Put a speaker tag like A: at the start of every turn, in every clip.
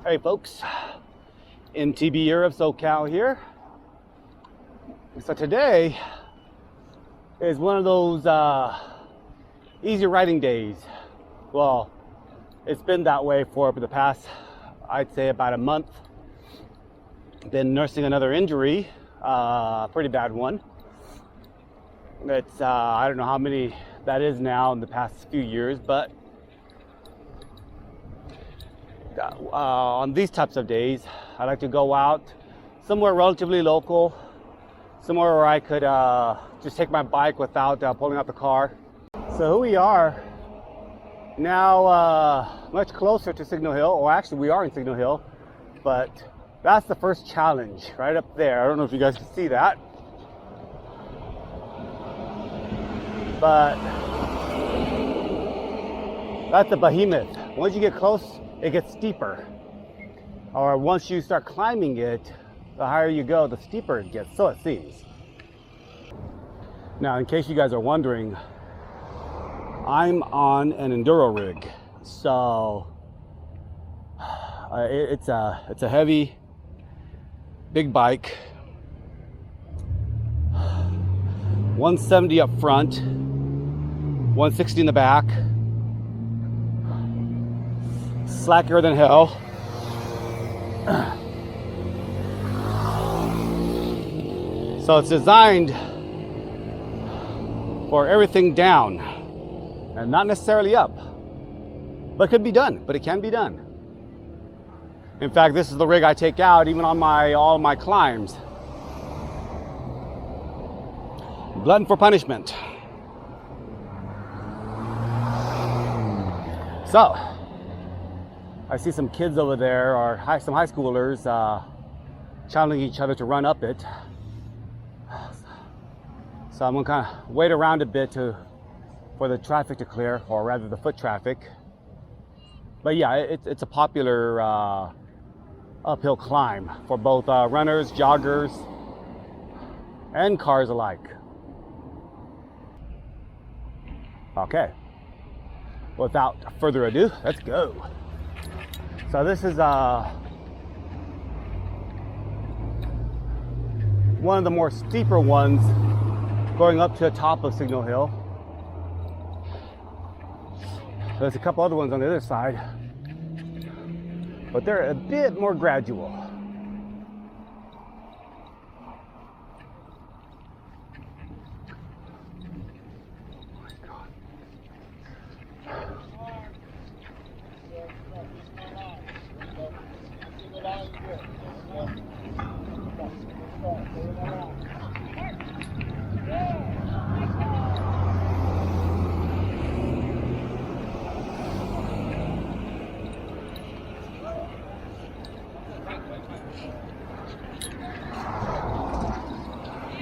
A: Hey folks, MTB Europe SoCal here. So today is one of those easy riding days. Well, it's been that way for the past, I'd say, about a month. Been nursing another injury, pretty bad one. It's I don't know how many that is now in the past few years, but on these types of days, I like to go out somewhere relatively local, somewhere where I could just take my bike without pulling out the car. So here we are now, much closer to Signal Hill, or actually we are in Signal Hill, but that's the first challenge right up there. I don't know if you guys can see that, but that's the behemoth. Once you get close, it gets steeper, or once you start climbing it, the higher you go, the steeper it gets, so it seems. Now, in case you guys are wondering, I'm on an enduro rig, so it's a heavy, big bike, 170 up front, 160 in the back. Slackier than hell. So it's designed for everything down and not necessarily up, but it could be done, but it can be done. In fact, this is the rig I take out even on all my climbs. Glutton for punishment. So I see some kids over there, or some high schoolers, challenging each other to run up it. So I'm gonna kind of wait around a bit for the traffic to clear, or rather the foot traffic. But yeah, it's a popular uphill climb for both runners, joggers, and cars alike. Okay, without further ado, let's go. So this is one of the more steeper ones going up to the top of Signal Hill. There's a couple other ones on the other side, but they're a bit more gradual.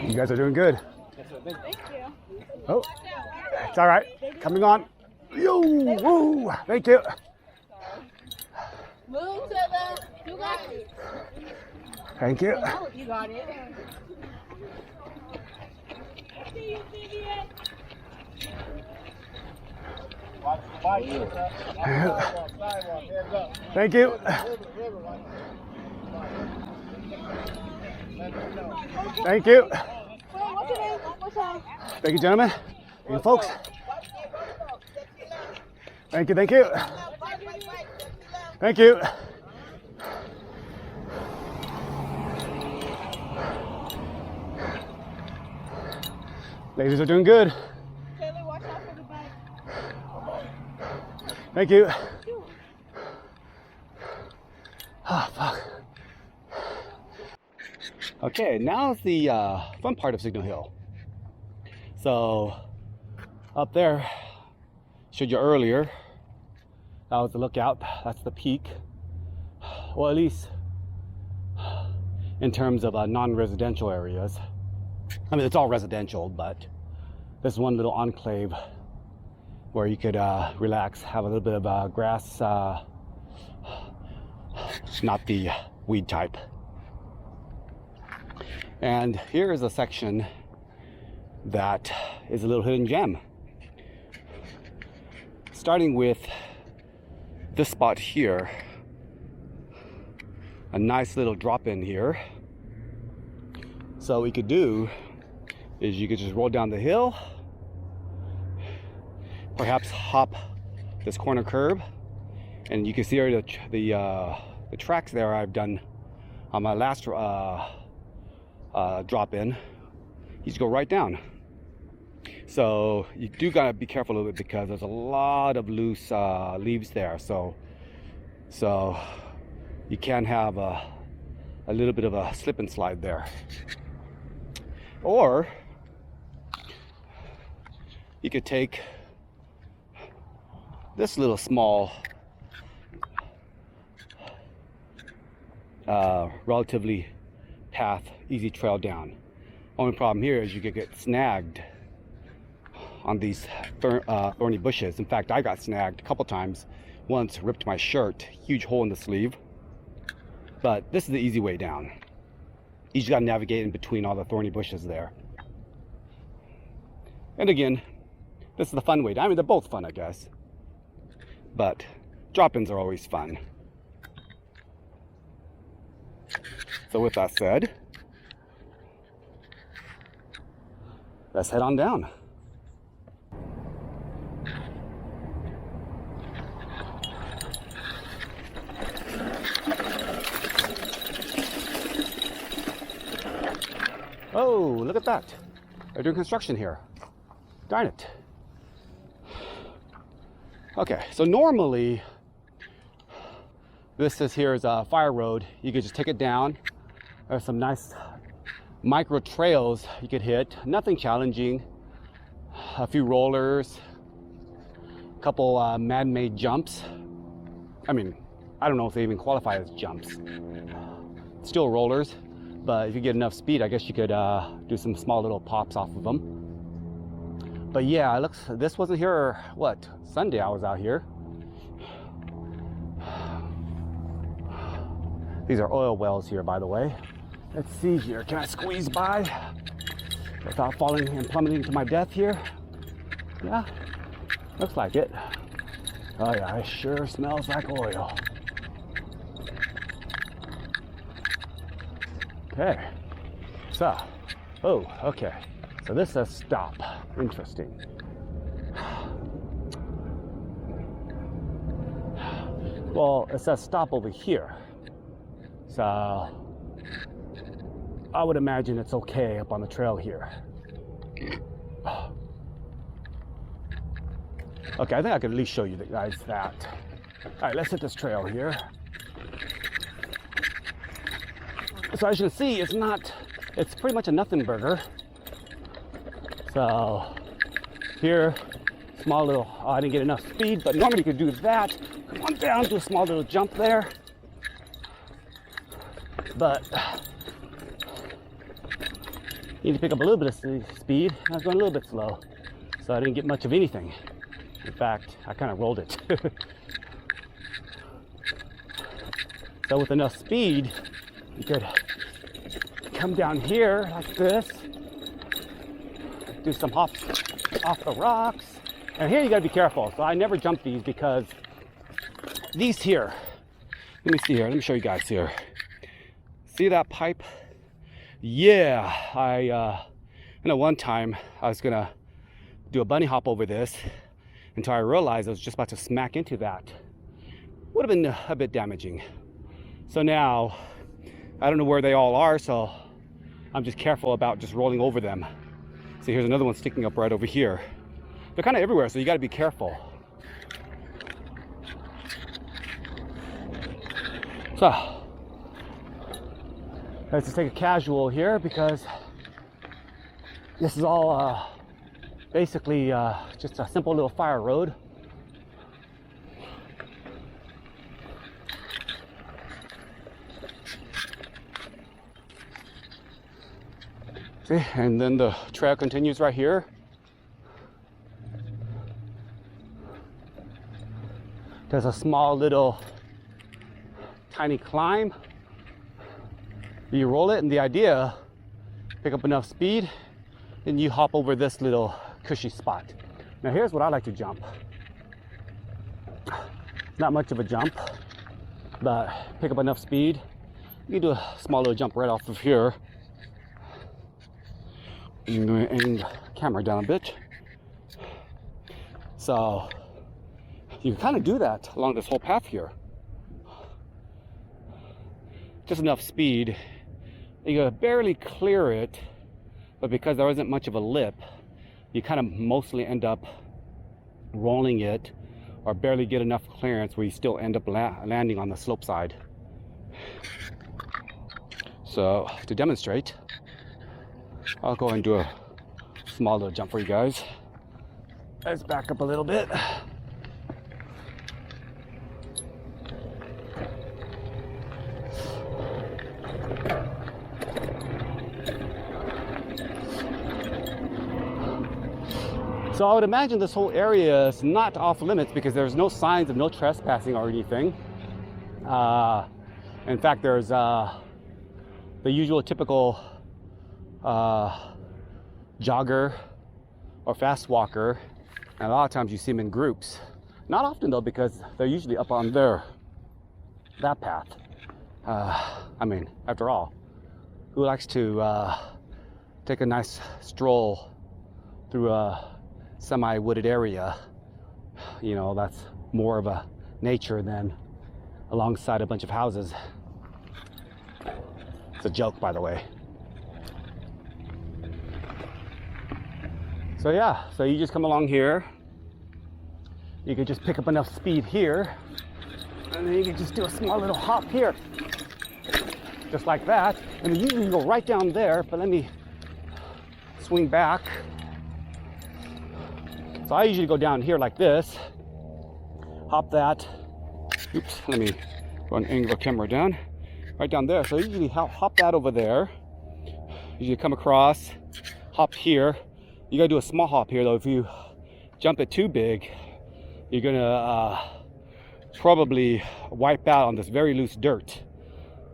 A: You guys are doing good.
B: Thank you.
A: Oh, it's all right. Coming on. Yo, woo, thank you.
B: Move to the, you got it.
A: Thank you.
B: You got it.
A: Thank you. Thank you. Thank you, gentlemen. Thank you, folks. Thank you, thank you. Thank you. Ladies are doing good.
B: Taylor, watch out for the bike.
A: Thank you. Oh, fuck. Okay, now's the fun part of Signal Hill. So, up there, showed you earlier, that was the lookout, that's the peak. Well, at least in terms of non-residential areas. I mean, it's all residential, but there's one little enclave where you could relax, have a little bit of grass, not the weed type. And here is a section that is a little hidden gem. Starting with this spot here, a nice little drop in here. So what you could do is you could just roll down the hill, perhaps hop this corner curb, and you can see the tracks there I've done on my last drop in. You just go right down. So you do gotta be careful a little bit because there's a lot of loose leaves there. So you can have a little bit of a slip and slide there. Or you could take this little small, relatively path, easy trail down. Only problem here is you could get snagged on these thorny bushes. In fact, I got snagged a couple times. Once ripped my shirt, huge hole in the sleeve. But this is the easy way down. You just gotta navigate in between all the thorny bushes there. And again, this is the fun way down. I mean, they're both fun, I guess. But drop-ins are always fun. So with that said, let's head on down. Oh, look at that. They're doing construction here. Darn it. Okay, so normally this is a fire road. You could just take it down. There's some nice micro trails you could hit. Nothing challenging. A few rollers, a couple man-made jumps. I mean, I don't know if they even qualify as jumps. Still rollers, but if you get enough speed, I guess you could do some small little pops off of them. But yeah, it looks, this wasn't here, what, Sunday I was out here. These are oil wells here, by the way. Let's see here, can I squeeze by without falling and plummeting to my death here? Yeah, looks like it. Oh yeah, it sure smells like oil. Okay, so, oh, okay. So this says stop. Interesting. Well, it says stop over here. So I would imagine it's okay up on the trail here. Okay, I think I can at least show you guys that. All right, let's hit this trail here. So as you can see, it's pretty much a nothing burger. So here, small little, I didn't get enough speed, but normally you could do that. Come on down, do a small little jump there. But you need to pick up a little bit of speed. I was going a little bit slow, so I didn't get much of anything. In fact, I kind of rolled it. So with enough speed, you could come down here like this, do some hops off the rocks. And here you gotta be careful. So I never jump these because these here, let me see here, let me show you guys here. See that pipe? Yeah, I know one time I was gonna do a bunny hop over this until I realized I was just about to smack into that. Would have been a bit damaging. So now, I don't know where they all are, so I'm just careful about just rolling over them. See, here's another one sticking up right over here. They're kind of everywhere, so you got to be careful. So, let's just take a casual here because this is all basically just a simple little fire road. See, and then the trail continues right here. There's a small little tiny climb. You roll it, and the idea, pick up enough speed, then you hop over this little cushy spot. Now here's what I like to jump. Not much of a jump, but pick up enough speed. You can do a small little jump right off of here. I'm going to aim the camera down a bit. So you can kind of do that along this whole path here. Just enough speed. You gotta barely clear it, but because there isn't much of a lip, you kind of mostly end up rolling it or barely get enough clearance where you still end up landing on the slope side. So to demonstrate, I'll go and do a small little jump for you guys. Let's back up a little bit. So I would imagine this whole area is not off limits because there's no signs of no trespassing or anything. In fact, there's the usual typical jogger or fast walker, and a lot of times you see them in groups. Not often though, because they're usually up on that path. I mean, after all, who likes to take a nice stroll through a semi-wooded area? You know, that's more of a nature than alongside a bunch of houses. It's a joke, by the way. So yeah, so you just come along here. You can just pick up enough speed here, and then you can just do a small little hop here, just like that. And then usually you go right down there, but let me swing back. So I usually go down here like this, hop that. Oops, let me go and angle the camera down. Right down there. So I usually hop that over there. Usually come across, hop here. You gotta do a small hop here though. If you jump it too big, you're gonna probably wipe out on this very loose dirt.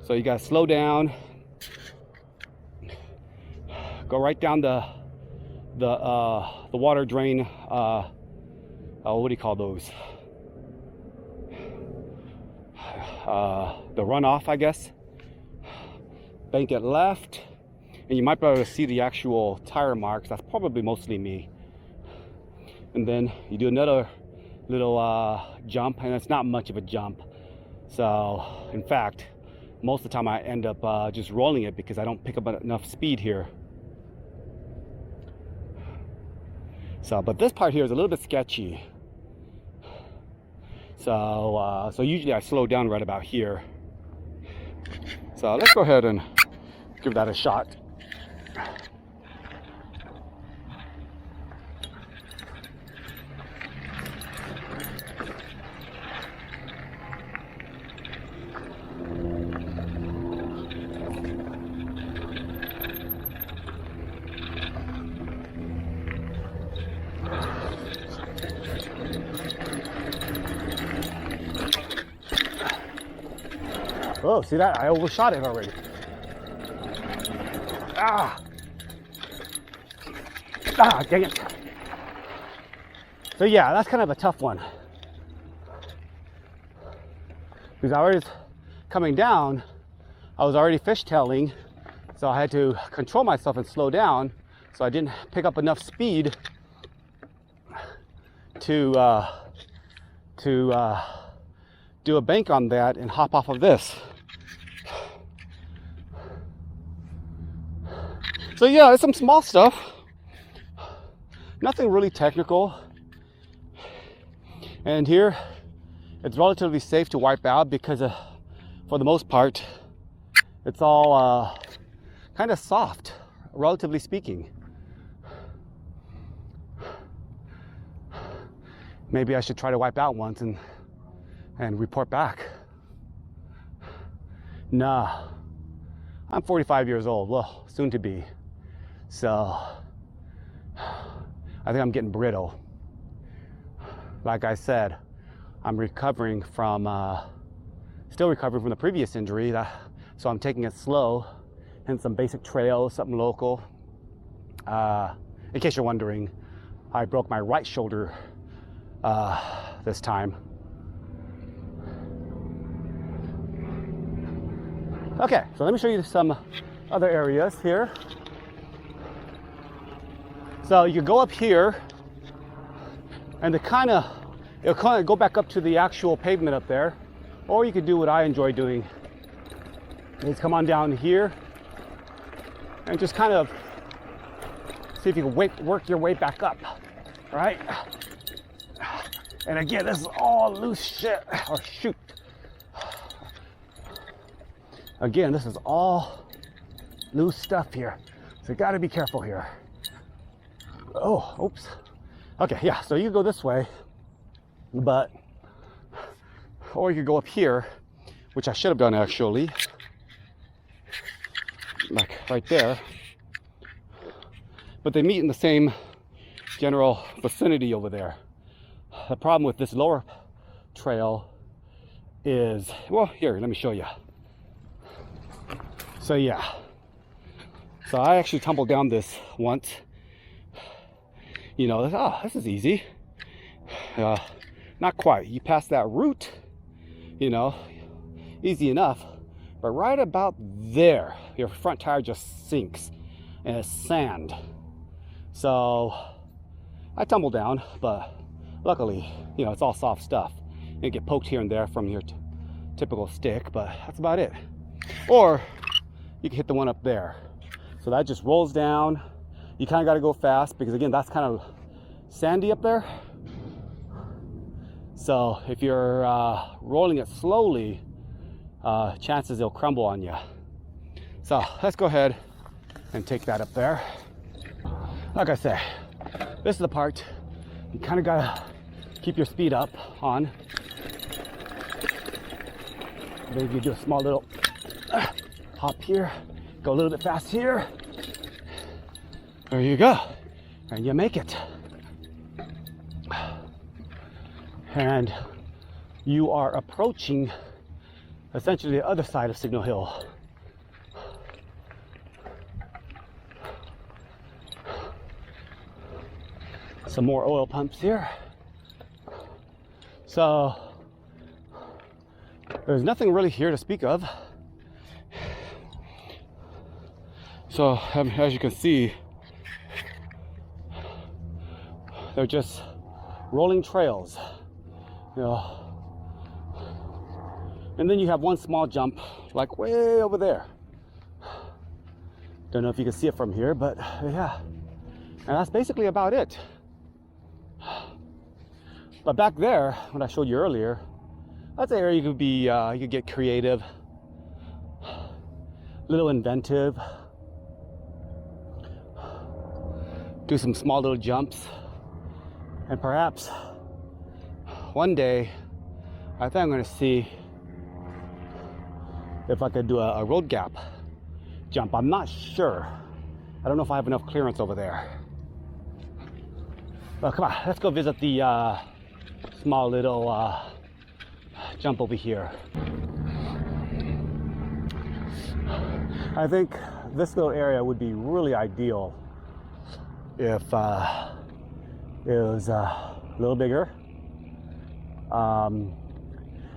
A: So you gotta slow down, go right down the water drain. What do you call those? The runoff, I guess. Bank it left, and you might be able to see the actual tire marks. That's probably mostly me. And then you do another little jump, and it's not much of a jump. So, in fact, most of the time I end up just rolling it because I don't pick up enough speed here. So, but this part here is a little bit sketchy. So usually I slow down right about here. So let's go ahead and give that a shot. Oh, see that? I overshot it already. Ah, dang it. So yeah, that's kind of a tough one. Because I was coming down, I was already fishtailing, so I had to control myself and slow down, so I didn't pick up enough speed to do a bank on that and hop off of this. So yeah, it's some small stuff. Nothing really technical. And here, it's relatively safe to wipe out because for the most part, it's all kind of soft, relatively speaking. Maybe I should try to wipe out once and report back. Nah, I'm 45 years old, well, soon to be. So, I think I'm getting brittle. Like I said, I'm recovering from, still recovering from the previous injury, so I'm taking it slow, and some basic trails, something local. In case you're wondering, I broke my right shoulder this time. Okay, so let me show you some other areas here. So you go up here, and it'll kind of go back up to the actual pavement up there, or you could do what I enjoy doing, is come on down here and just kind of see if you can work your way back up, right? And again, this is all loose shit, or shoot. Again, this is all loose stuff here, so you gotta be careful here. Oh, oops. Okay, yeah, so you go this way, or you could go up here, which I should have done actually, like right there. But they meet in the same general vicinity over there. The problem with this lower trail is, well, here, let me show you. So yeah, so I actually tumbled down this once. You know, oh, this is easy. Not quite. You pass that root, you know, easy enough. But right about there, your front tire just sinks, and it's sand. So I tumbled down, but luckily, you know, it's all soft stuff. You get poked here and there from your typical stick, but that's about it. Or you can hit the one up there. So that just rolls down. You kind of got to go fast because, again, that's kind of sandy up there. So if you're rolling it slowly, chances it'll crumble on you. So let's go ahead and take that up there. Like I say, this is the part you kind of gotta keep your speed up on. Maybe you do a small little hop here, go a little bit fast here. There you go, and you make it. And you are approaching essentially the other side of Signal Hill. Some more oil pumps here. So there's nothing really here to speak of. So as you can see, they're just rolling trails, you know. And then you have one small jump, like way over there. Don't know if you can see it from here, but yeah. And that's basically about it. But back there, when I showed you earlier, that's an area you could be, you could get creative, a little inventive, do some small little jumps, and perhaps one day, I think I'm going to see if I could do a road gap jump. I'm not sure. I don't know if I have enough clearance over there. Well, come on, let's go visit the small little jump over here. I think this little area would be really ideal if it was a little bigger,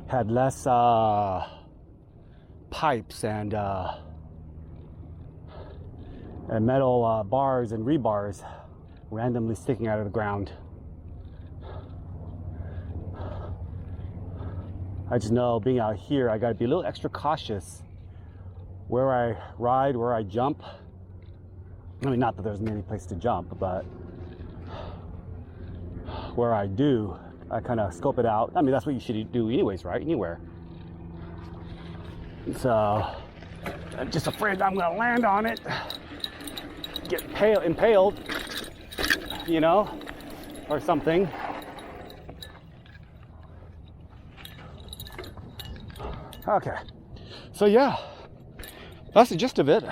A: had less pipes and metal bars and rebars randomly sticking out of the ground. I just know being out here, I gotta be a little extra cautious where I ride, where I jump. I mean, not that there's many places to jump, but where I do, I kind of scope it out. I mean, that's what you should do anyways, right? Anywhere. So I'm just afraid I'm gonna land on it, get impaled, you know, or something. Okay, so yeah, that's the gist of it.